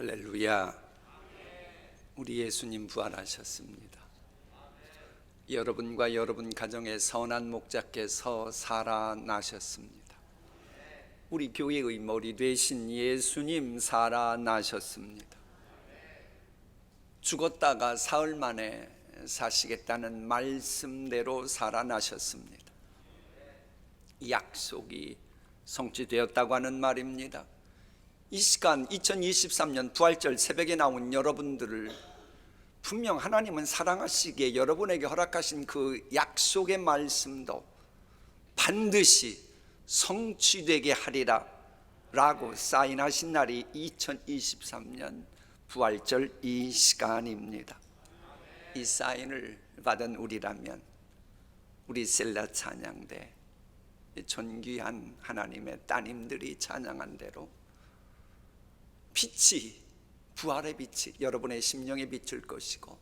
할렐루야. 우리 예수님 부활하셨습니다. 여러분과 여러분 가정의 선한 목자께서 살아나셨습니다. 우리 교회의 머리 되신 예수님 살아나셨습니다. 죽었다가 사흘 만에 사시겠다는 말씀대로 살아나셨습니다. 약속이 성취되었다고 하는 말입니다. 이 시간 2023년 부활절 새벽에 나온 여러분들을 분명 하나님은 사랑하시기에 여러분에게 허락하신 그 약속의 말씀도 반드시 성취되게 하리라 라고 사인하신 날이 2023년 부활절 이 시간입니다. 이 사인을 받은 우리라면 우리 셀라 찬양대 존귀한 하나님의 따님들이 찬양한 대로 빛이, 부활의 빛이 여러분의 심령에 비출 것이고,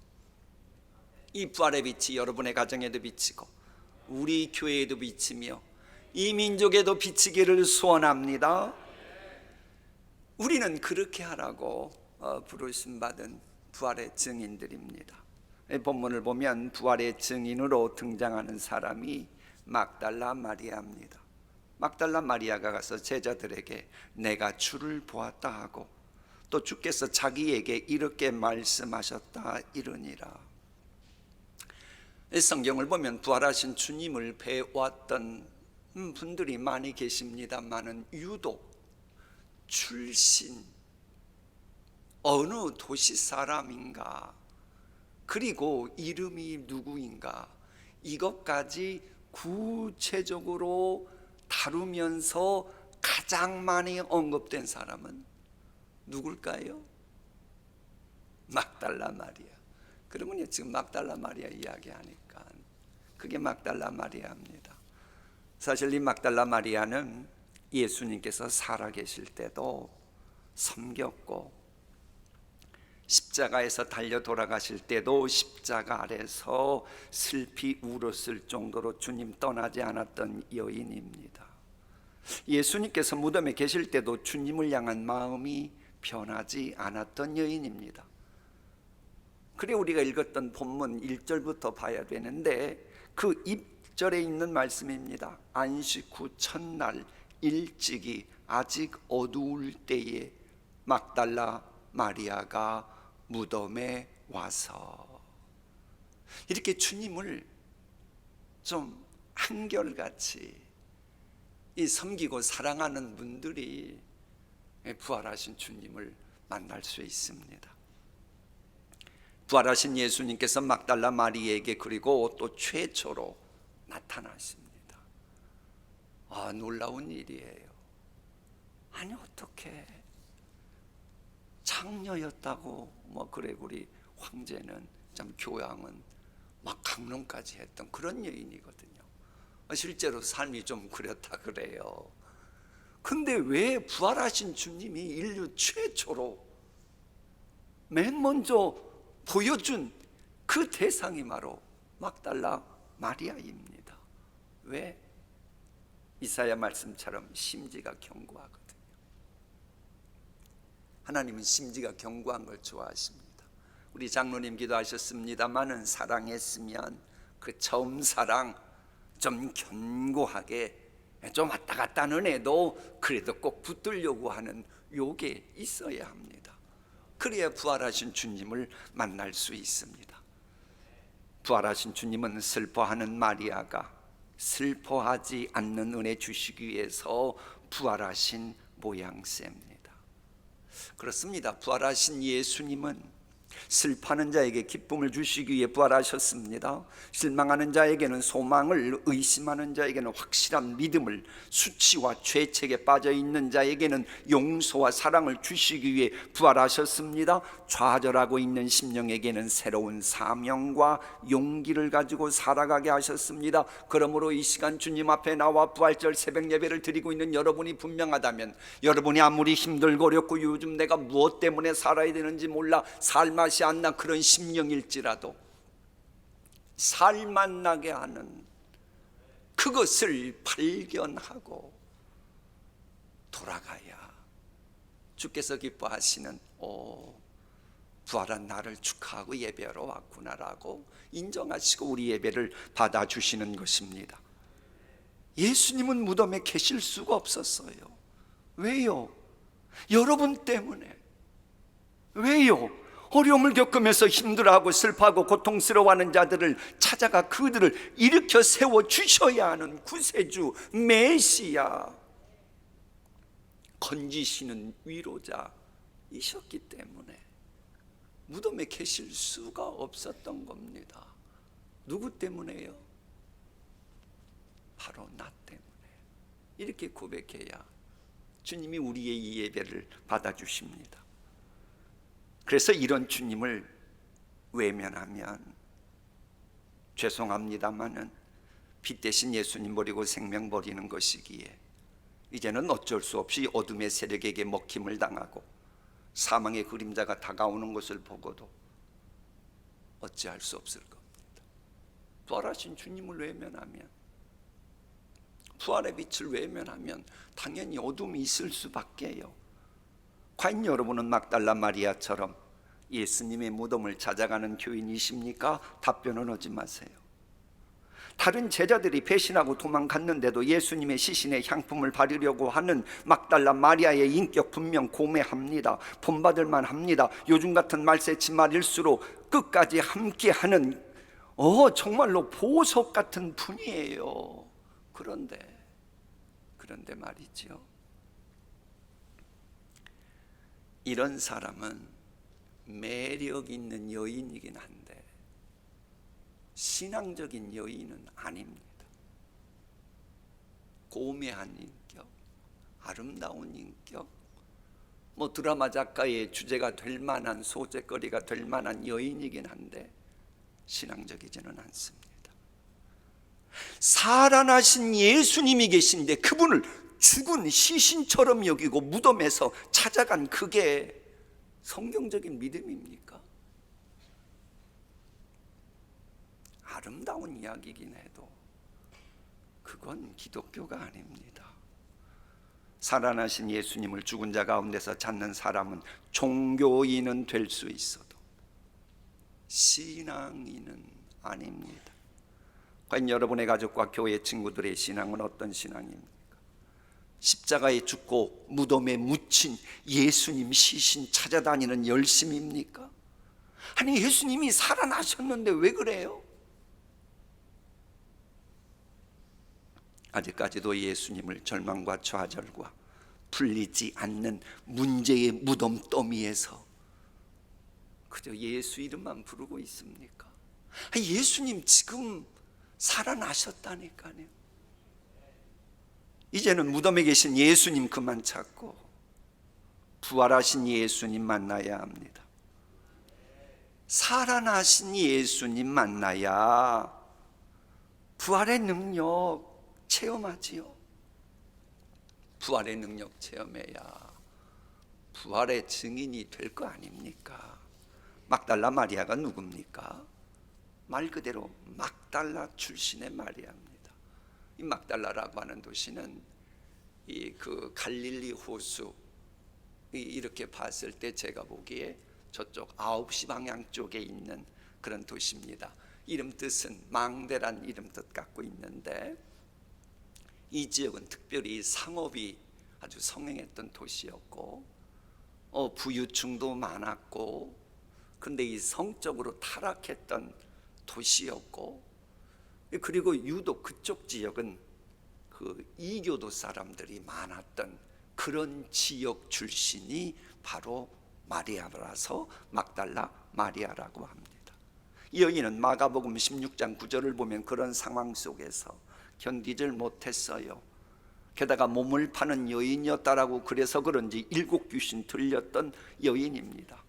이 부활의 빛이 여러분의 가정에도 비치고 우리 교회에도 비치며 이 민족에도 비치기를 소원합니다. 우리는 그렇게 하라고 부르심 받은 부활의 증인들입니다. 본문을 보면 부활의 증인으로 등장하는 사람이 막달라 마리아입니다. 막달라 마리아가 가서 제자들에게 내가 주를 보았다 하고 또 주께서 자기에게 이렇게 말씀하셨다 이르니라. 성경을 보면 부활하신 주님을 배웠던 분들이 많이 계십니다만은 유독 출신, 어느 도시 사람인가, 그리고 이름이 누구인가, 이것까지 구체적으로 다루면서 가장 많이 언급된 사람은 누굴까요? 막달라 마리아. 그러면요, 지금 막달라 마리아 이야기하니까 그게 막달라 마리아입니다. 사실 이 막달라 마리아는 예수님께서 살아계실 때도 섬겼고, 십자가에서 달려 돌아가실 때도 십자가 아래서 슬피 울었을 정도로 주님 떠나지 않았던 여인입니다. 예수님께서 무덤에 계실 때도 주님을 향한 마음이 변하지 않았던 여인입니다. 그래 우리가 읽었던 본문 1절부터 봐야 되는데 그 2절에 있는 말씀입니다. 안식 후 첫날 일찍이 아직 어두울 때에 막달라 마리아가 무덤에 와서, 이렇게 주님을 좀 한결같이 이 섬기고 사랑하는 분들이 부활하신 주님을 만날 수 있습니다. 부활하신 예수님께서 막달라 마리아에게 그리고 또 최초로 나타나십니다. 놀라운 일이에요. 아니 어떻게 장녀였다고 그래 우리 황제는 참 교양은 막 강론까지 했던 그런 여인이거든요. 실제로 삶이 좀 그렇다 그래요. 근데 왜 부활하신 주님이 인류 최초로 맨 먼저 보여준 그 대상이 바로 막달라 마리아입니다. 왜? 이사야 말씀처럼 심지가 견고하거든요. 하나님은 심지가 견고한 걸 좋아하십니다. 우리 장로님 기도하셨습니다마는 사랑했으면 그 처음 사랑 좀 견고하게 좀 왔다 갔다 하는 애도 그래도 꼭 붙들려고 하는 요게 있어야 합니다. 그래야 부활하신 주님을 만날 수 있습니다. 부활하신 주님은 슬퍼하는 마리아가 슬퍼하지 않는 은혜 주시기 위해서 부활하신 모양새입니다. 그렇습니다. 부활하신 예수님은 슬퍼하는 자에게 기쁨을 주시기 위해 부활하셨습니다. 실망하는 자에게는 소망을, 의심하는 자에게는 확실한 믿음을, 수치와 죄책에 빠져있는 자에게는 용서와 사랑을 주시기 위해 부활하셨습니다. 좌절하고 있는 심령에게는 새로운 사명과 용기를 가지고 살아가게 하셨습니다. 그러므로 이 시간 주님 앞에 나와 부활절 새벽 예배를 드리고 있는 여러분이 분명하다면, 여러분이 아무리 힘들고 어렵고 요즘 내가 무엇 때문에 살아야 되는지 몰라 살맛이 안 나 그런 심령일지라도 살맛나게 하는 그것을 발견하고 돌아가야 주께서 기뻐하시는 부활한 나를 축하하고 예배하러 왔구나라고 인정하시고 우리 예배를 받아주시는 것입니다. 예수님은 무덤에 계실 수가 없었어요. 왜요? 여러분 때문에. 왜요? 어려움을 겪으면서 힘들어하고 슬퍼하고 고통스러워하는 자들을 찾아가 그들을 일으켜 세워주셔야 하는 구세주 메시아, 건지시는 위로자이셨기 때문에 무덤에 계실 수가 없었던 겁니다. 누구 때문에요? 바로 나 때문에. 이렇게 고백해야 주님이 우리의 이 예배를 받아주십니다. 그래서 이런 주님을 외면하면 죄송합니다마는 피 대신 예수님 버리고 생명 버리는 것이기에 이제는 어쩔 수 없이 어둠의 세력에게 먹힘을 당하고 사망의 그림자가 다가오는 것을 보고도 어찌할 수 없을 겁니다. 부활하신 주님을 외면하면, 부활의 빛을 외면하면 당연히 어둠이 있을 수밖에요. 과연 여러분은 막달라 마리아처럼 예수님의 무덤을 찾아가는 교인이십니까? 답변은 하지 마세요. 다른 제자들이 배신하고 도망갔는데도 예수님의 시신에 향품을 바르려고 하는 막달라 마리아의 인격 분명 고매합니다. 본받을 만합니다. 요즘 같은 말세치 말일수록 끝까지 함께하는 정말로 보석 같은 분이에요. 그런데 말이죠, 이런 사람은 매력 있는 여인이긴 한데 신앙적인 여인은 아닙니다. 고매한 인격, 아름다운 인격, 드라마 작가의 주제가 될 만한, 소재거리가 될 만한 여인이긴 한데 신앙적이지는 않습니다. 살아나신 예수님이 계신데 그분을 죽은 시신처럼 여기고 무덤에서 찾아간 그게 성경적인 믿음입니까? 아름다운 이야기이긴 해도 그건 기독교가 아닙니다. 살아나신 예수님을 죽은 자 가운데서 찾는 사람은 종교인은 될 수 있어도 신앙인은 아닙니다. 과연 여러분의 가족과 교회 친구들의 신앙은 어떤 신앙입니까? 십자가에 죽고 무덤에 묻힌 예수님 시신 찾아다니는 열심입니까? 아니, 예수님이 살아나셨는데 왜 그래요? 아직까지도 예수님을 절망과 좌절과 풀리지 않는 문제의 무덤 더미에서 그저 예수 이름만 부르고 있습니까? 예수님 지금 살아나셨다니까요. 이제는 무덤에 계신 예수님 그만 찾고 부활하신 예수님 만나야 합니다. 살아나신 예수님 만나야 부활의 능력 체험하지요. 부활의 능력 체험해야 부활의 증인이 될 거 아닙니까? 막달라 마리아가 누굽니까? 말 그대로 막달라 출신의 마리아입니다. 이 막달라라고 하는 도시는 그 갈릴리 호수, 이렇게 봤을 때 제가 보기에 저쪽 9시 방향 쪽에 있는 그런 도시입니다. 이름 뜻은 망대란 이름 뜻 갖고 있는데 이 지역은 특별히 상업이 아주 성행했던 도시였고 부유층도 많았고, 근데 이 성적으로 타락했던 도시였고, 그리고 유독 그쪽 지역은 그 이교도 사람들이 많았던 그런 지역 출신이 바로 마리아라서 막달라 마리아라고 합니다. 이 여인은 마가복음 16장 9절을 보면 그런 상황 속에서 견디질 못했어요. 게다가 몸을 파는 여인이었다라고, 그래서 그런지 7 귀신 들렸던 여인입니다.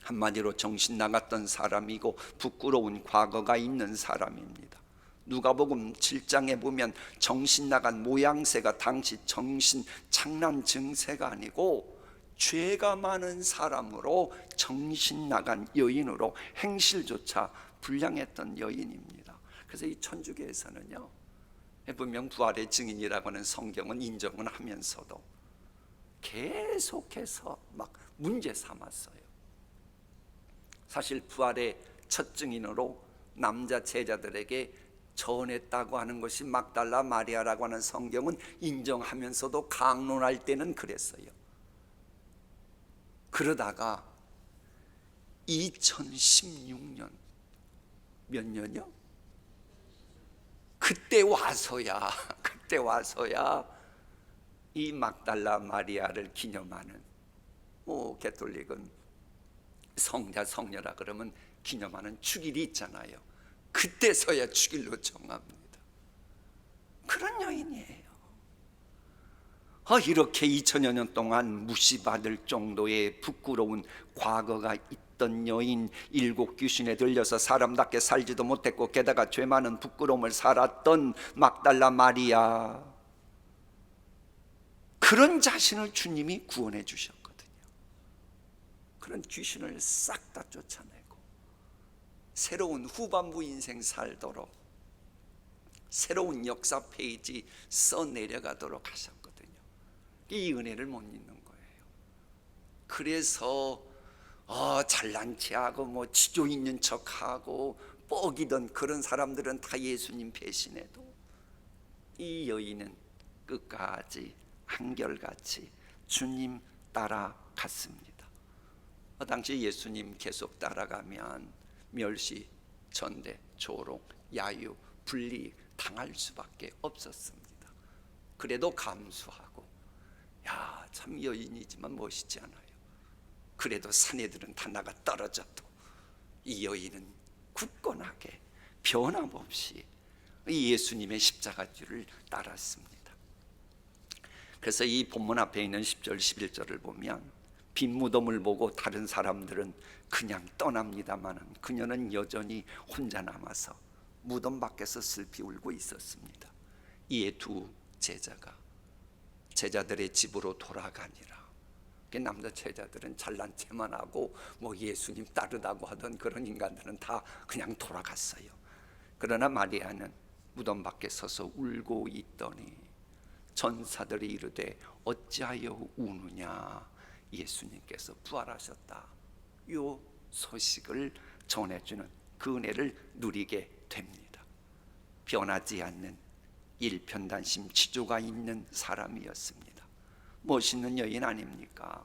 한마디로 정신 나갔던 사람이고 부끄러운 과거가 있는 사람입니다. 누가복음 7장에 보면 정신 나간 모양새가 당시 정신 장난 증세가 아니고 죄가 많은 사람으로 정신 나간 여인으로 행실조차 불량했던 여인입니다. 그래서 이 천주교에서는요, 분명 부활의 증인이라고 하는 성경은 인정은 하면서도 계속해서 막 문제 삼았어요. 사실 부활의 첫 증인으로 남자 제자들에게 전했다고 하는 것이 막달라 마리아라고 하는 성경은 인정하면서도 강론할 때는 그랬어요. 그러다가 2016년 몇 년이요? 그때 와서야 이 막달라 마리아를 기념하는, 가톨릭은 성자 성녀라 그러면 기념하는 축일이 있잖아요. 그때서야 축일로 정합니다. 그런 여인이에요. 이렇게 2000여 년 동안 무시받을 정도의 부끄러운 과거가 있던 여인, 7 귀신에 들려서 사람답게 살지도 못했고 게다가 죄 많은 부끄러움을 살았던 막달라 마리아, 그런 자신을 주님이 구원해 주셨거든요. 그런 귀신을 싹 다 쫓아내고 새로운 후반부 인생 살도록, 새로운 역사 페이지 써내려가도록 하셨거든요. 이 은혜를 못 잊는 거예요. 그래서 잘난 체하고 지조 있는 척하고 뻐기던 그런 사람들은 다 예수님 배신해도 이 여인은 끝까지 한결같이 주님 따라갔습니다. 당시 예수님 계속 따라가면 멸시, 전대, 조롱, 야유, 분리 당할 수밖에 없었습니다. 그래도 감수하고, 참 여인이지만 멋있지 않아요. 그래도 사내들은 다 나가 떨어져도 이 여인은 굳건하게 변함없이 예수님의 십자가줄을 따랐습니다. 그래서 이 본문 앞에 있는 10절 11절을 보면 빈 무덤을 보고 다른 사람들은 그냥 떠납니다마는 그녀는 여전히 혼자 남아서 무덤 밖에서 슬피 울고 있었습니다. 이에 두 제자가 제자들의 집으로 돌아가니라. 남자 제자들은 잘난 체만 하고 예수님 따르다고 하던 그런 인간들은 다 그냥 돌아갔어요. 그러나 마리아는 무덤 밖에 서서 울고 있더니 전사들이 이르되 어찌하여 우느냐, 예수님께서 부활하셨다, 이 소식을 전해주는 그 은혜를 누리게 됩니다. 변하지 않는 일편단심 지조가 있는 사람이었습니다. 멋있는 여인 아닙니까?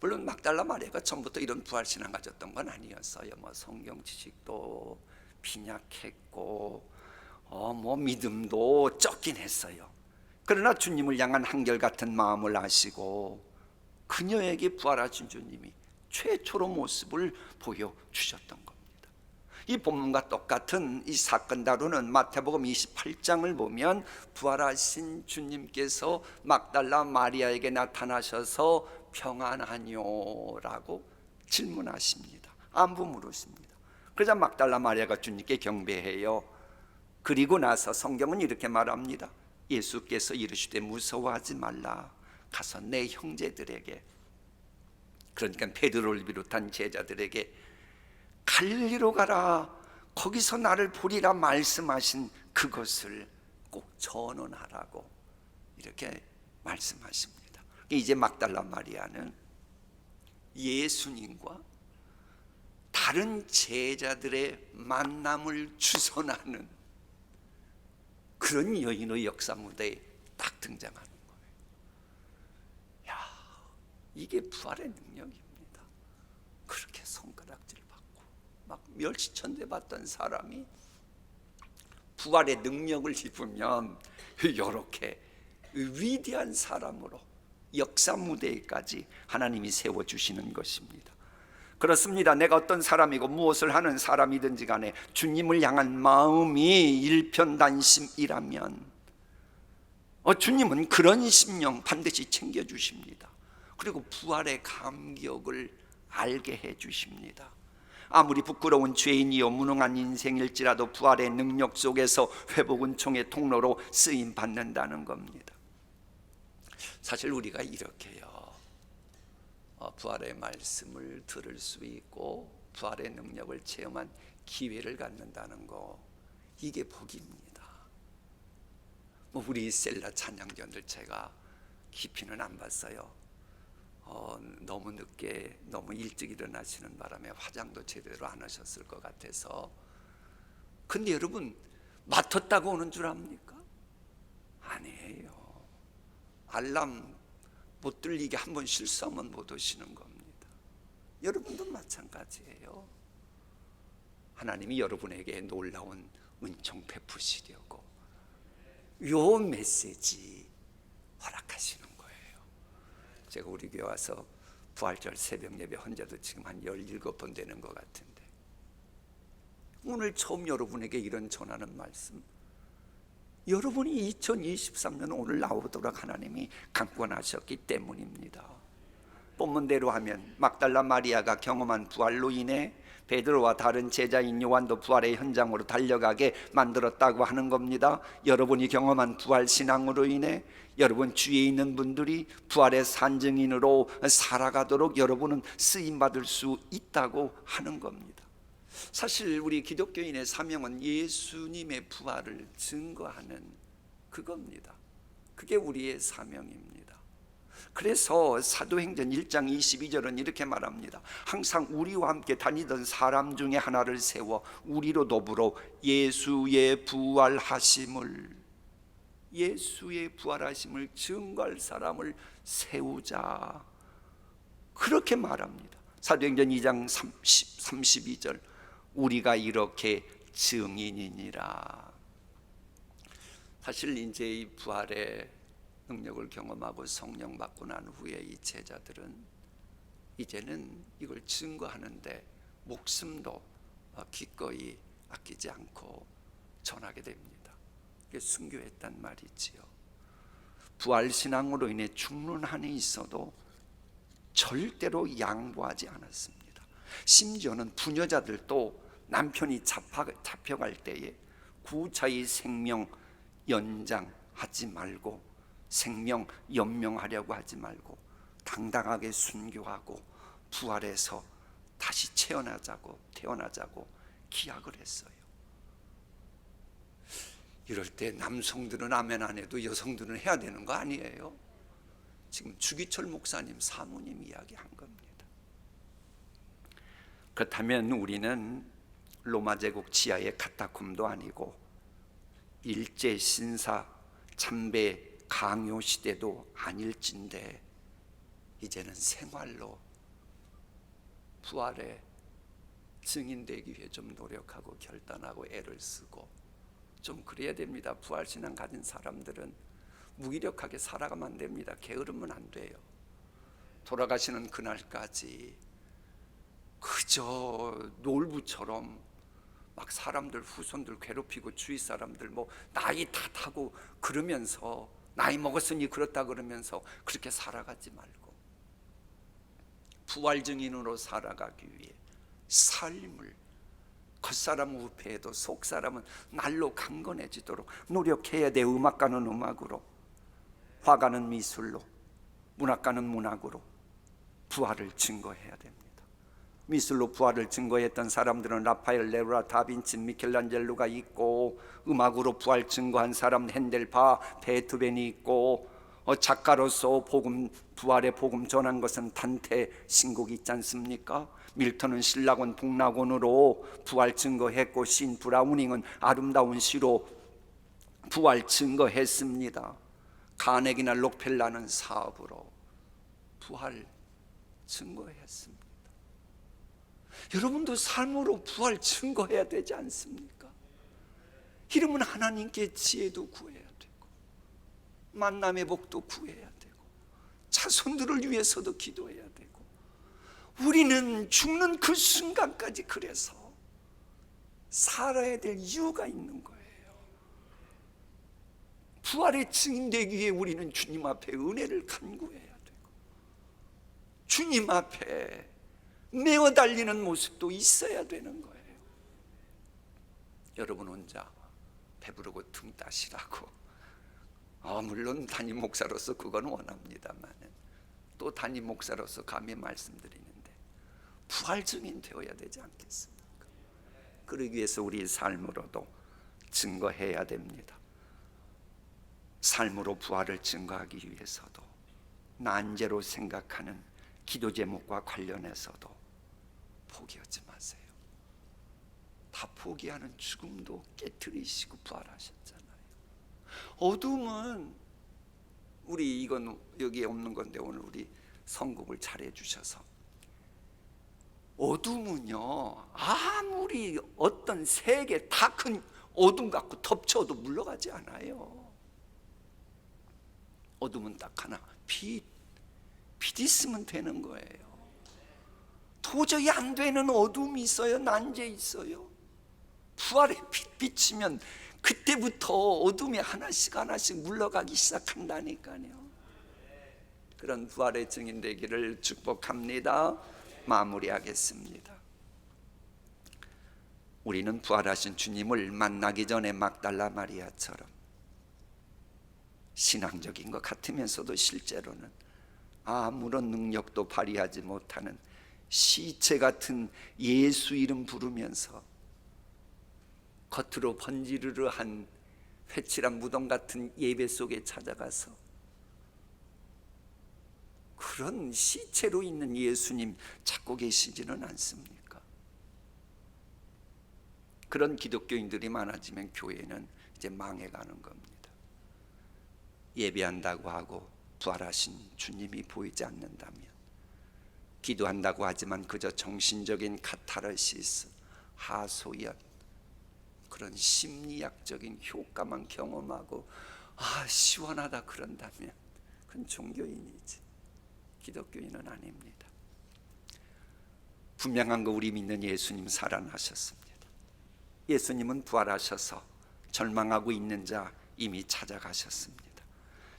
물론 막달라 마리아가 처음부터 이런 부활신앙 가졌던 건 아니었어요. 성경 지식도 빈약했고 믿음도 적긴 했어요. 그러나 주님을 향한 한결같은 마음을 아시고 그녀에게 부활하신 주님이 최초로 모습을 보여주셨던 겁니다. 이 본문과 똑같은 이 사건 다루는 마태복음 28장을 보면 부활하신 주님께서 막달라 마리아에게 나타나셔서 평안하뇨 라고 질문하십니다. 안부 물으십니다. 그러자 막달라 마리아가 주님께 경배해요. 그리고 나서 성경은 이렇게 말합니다. 예수께서 이르시되 무서워하지 말라, 가서 내 형제들에게, 그러니까 베드로를 비롯한 제자들에게 갈릴리로 가라, 거기서 나를 보리라 말씀하신 그것을 꼭 전언하라고 이렇게 말씀하십니다. 이제 막달라 마리아는 예수님과 다른 제자들의 만남을 주선하는 그런 여인의 역사 무대에 딱 등장하는 거예요. 이게 부활의 능력입니다. 그렇게 손가락질 받고 막 멸시천대 받던 사람이 부활의 능력을 입으면 이렇게 위대한 사람으로 역사 무대에까지 하나님이 세워주시는 것입니다. 그렇습니다. 내가 어떤 사람이고 무엇을 하는 사람이든지 간에 주님을 향한 마음이 일편단심이라면 주님은 그런 심령 반드시 챙겨주십니다. 그리고 부활의 감격을 알게 해주십니다. 아무리 부끄러운 죄인이요 무능한 인생일지라도 부활의 능력 속에서 회복은 총의 통로로 쓰임받는다는 겁니다. 사실 우리가 이렇게요, 부활의 말씀을 들을 수 있고 부활의 능력을 체험한 기회를 갖는다는 거, 이게 복입니다. 우리 셀라 찬양전들 제가 깊이는 안 봤어요. 너무 늦게 너무 일찍 일어나시는 바람에 화장도 제대로 안 하셨을 것 같아서. 근데 여러분, 맡았다고 오는 줄 압니까? 아니에요. 알람 못 들리게 한번 실수하면 못 오시는 겁니다. 여러분도 마찬가지예요. 하나님이 여러분에게 놀라운 은총 베푸시려고 요 메시지 허락하시는 거예요. 제가 우리 교회 와서 부활절 새벽 예배 헌재도 지금 한 17번 되는 것 같은데, 오늘 처음 여러분에게 이런 전하는 말씀, 여러분이 2023년 오늘 나오도록 하나님이 강권하셨기 때문입니다. 본문대로 하면 막달라 마리아가 경험한 부활로 인해 베드로와 다른 제자인 요한도 부활의 현장으로 달려가게 만들었다고 하는 겁니다. 여러분이 경험한 부활 신앙으로 인해 여러분 주위에 있는 분들이 부활의 산증인으로 살아가도록 여러분은 쓰임받을 수 있다고 하는 겁니다. 사실 우리 기독교인의 사명은 예수님의 부활을 증거하는 그겁니다. 그게 우리의 사명입니다. 그래서 사도행전 1장 22절은 이렇게 말합니다. 항상 우리와 함께 다니던 사람 중에 하나를 세워 우리로 더불어 예수의 부활하심을 증거할 사람을 세우자, 그렇게 말합니다. 사도행전 2장 32절, 우리가 이렇게 증인이니라. 사실 이제 이 부활의 능력을 경험하고 성령 받고 난 후에 이 제자들은 이제는 이걸 증거하는데 목숨도 기꺼이 아끼지 않고 전하게 됩니다. 이게 순교했단 말이지요. 부활신앙으로 인해 죽는 한이 있어도 절대로 양보하지 않았습니다. 심지어는 부녀자들도 남편이 잡혀갈 때에 구차히 생명 연장하지 말고 생명 연명하려고 하지 말고 당당하게 순교하고 부활해서 다시 태어나자고 기약을 했어요. 이럴 때 남성들은 아멘 안 해도 여성들은 해야 되는 거 아니에요? 지금 주기철 목사님 사모님 이야기한 겁니다. 그렇다면 우리는 로마 제국 지하의 카타콤도 아니고 일제 신사 참배 강요 시대도 아닐진데 이제는 생활로 부활의 증인되기 위해 좀 노력하고 결단하고 애를 쓰고 좀 그래야 됩니다. 부활신앙 가진 사람들은 무기력하게 살아가면 안 됩니다. 게으르면 안 돼요. 돌아가시는 그날까지 그저 놀부처럼 막 사람들 후손들 괴롭히고 주위 사람들 뭐 나이 탓하고 그러면서 나이 먹었으니 그렇다 그러면서 그렇게 살아가지 말고 부활 증인으로 살아가기 위해 삶을 겉사람 우패해도 속사람은 날로 강건해지도록 노력해야 돼. 음악가는 음악으로, 화가는 미술로, 문학가는 문학으로 부활을 증거해야 됩니다. 미술로 부활을 증거했던 사람들은 라파엘, 레오라, 다빈치, 미켈란젤로가 있고, 음악으로 부활 증거한 사람 핸델, 바, 베토벤이 있고, 작가로서 부활의 복음 전한 것은 단테, 신곡이 있지 않습니까? 밀턴은 신라곤 북락원으로 부활 증거했고, 신 브라우닝은 아름다운 시로 부활 증거했습니다. 가네기나 록펠라는 사업으로 부활 증거했습니다. 여러분도 삶으로 부활 증거해야 되지 않습니까? 이러면 하나님께 지혜도 구해야 되고 만남의 복도 구해야 되고 자손들을 위해서도 기도해야 되고, 우리는 죽는 그 순간까지 그래서 살아야 될 이유가 있는 거예요. 부활의 증인되기 위해 우리는 주님 앞에 은혜를 간구해야 되고 주님 앞에 내어 달리는 모습도 있어야 되는 거예요. 여러분 혼자 배부르고 등 따시라고 물론 담임 목사로서 그건 원합니다만 또 담임 목사로서 감히 말씀드리는데 부활 증인 되어야 되지 않겠습니까? 그러기 위해서 우리 삶으로도 증거해야 됩니다. 삶으로 부활을 증거하기 위해서도 난제로 생각하는 기도 제목과 관련해서도 포기하지 마세요. 다 포기하는 죽음도 깨트리시고 부활하셨잖아요. 어둠은 우리 이건 여기에 없는 건데 오늘 우리 선곡을 잘해 주셔서 어둠은요 아무리 어떤 세계 다 큰 어둠 갖고 덮쳐도 물러가지 않아요. 어둠은 딱 하나, 빛 있으면 되는 거예요. 도저히 안 되는 어둠이 있어요. 난제 있어요. 부활의 빛 비치면 그때부터 어둠이 하나씩 물러가기 시작한다니까요. 그런 부활의 증인 되기를 축복합니다. 마무리하겠습니다. 우리는 부활하신 주님을 만나기 전에 막달라 마리아처럼 신앙적인 것 같으면서도 실제로는 아무런 능력도 발휘하지 못하는 시체 같은 예수 이름 부르면서 겉으로 번지르르한 회칠한 무덤 같은 예배 속에 찾아가서 그런 시체로 있는 예수님 찾고 계시지는 않습니까? 그런 기독교인들이 많아지면 교회는 이제 망해가는 겁니다. 예배한다고 하고 부활하신 주님이 보이지 않는다면, 기도한다고 하지만 그저 정신적인 카타르시스, 하소연, 그런 심리학적인 효과만 경험하고 시원하다 그런다면 그건 종교인이지 기독교인은 아닙니다. 분명한 거 우리 믿는 예수님 살아나셨습니다. 예수님은 부활하셔서 절망하고 있는 자 이미 찾아가셨습니다.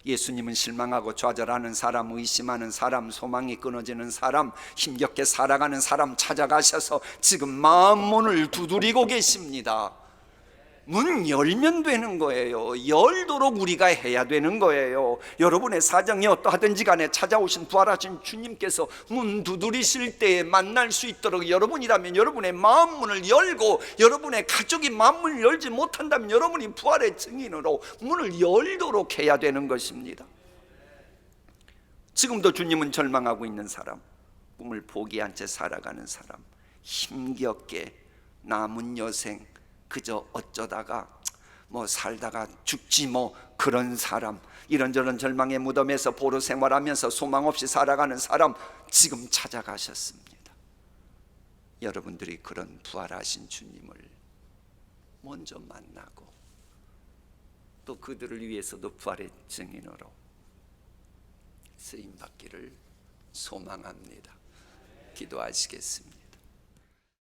예수님은 실망하고 좌절하는 사람, 의심하는 사람, 소망이 끊어지는 사람, 힘겹게 살아가는 사람 찾아가셔서 지금 마음 문을 두드리고 계십니다. 문 열면 되는 거예요. 열도록 우리가 해야 되는 거예요. 여러분의 사정이 어떠하든지 간에 찾아오신 부활하신 주님께서 문 두드리실 때에 만날 수 있도록 여러분이라면 여러분의 마음 문을 열고, 여러분의 가족이 마음 문을 열지 못한다면 여러분이 부활의 증인으로 문을 열도록 해야 되는 것입니다. 지금도 주님은 절망하고 있는 사람, 꿈을 포기한 채 살아가는 사람, 힘겹게 남은 여생 그저 어쩌다가 살다가 죽지 그런 사람, 이런저런 절망의 무덤에서 보루 생활하면서 소망 없이 살아가는 사람 지금 찾아가셨습니다. 여러분들이 그런 부활하신 주님을 먼저 만나고 또 그들을 위해서도 부활의 증인으로 쓰임받기를 소망합니다. 기도하시겠습니다.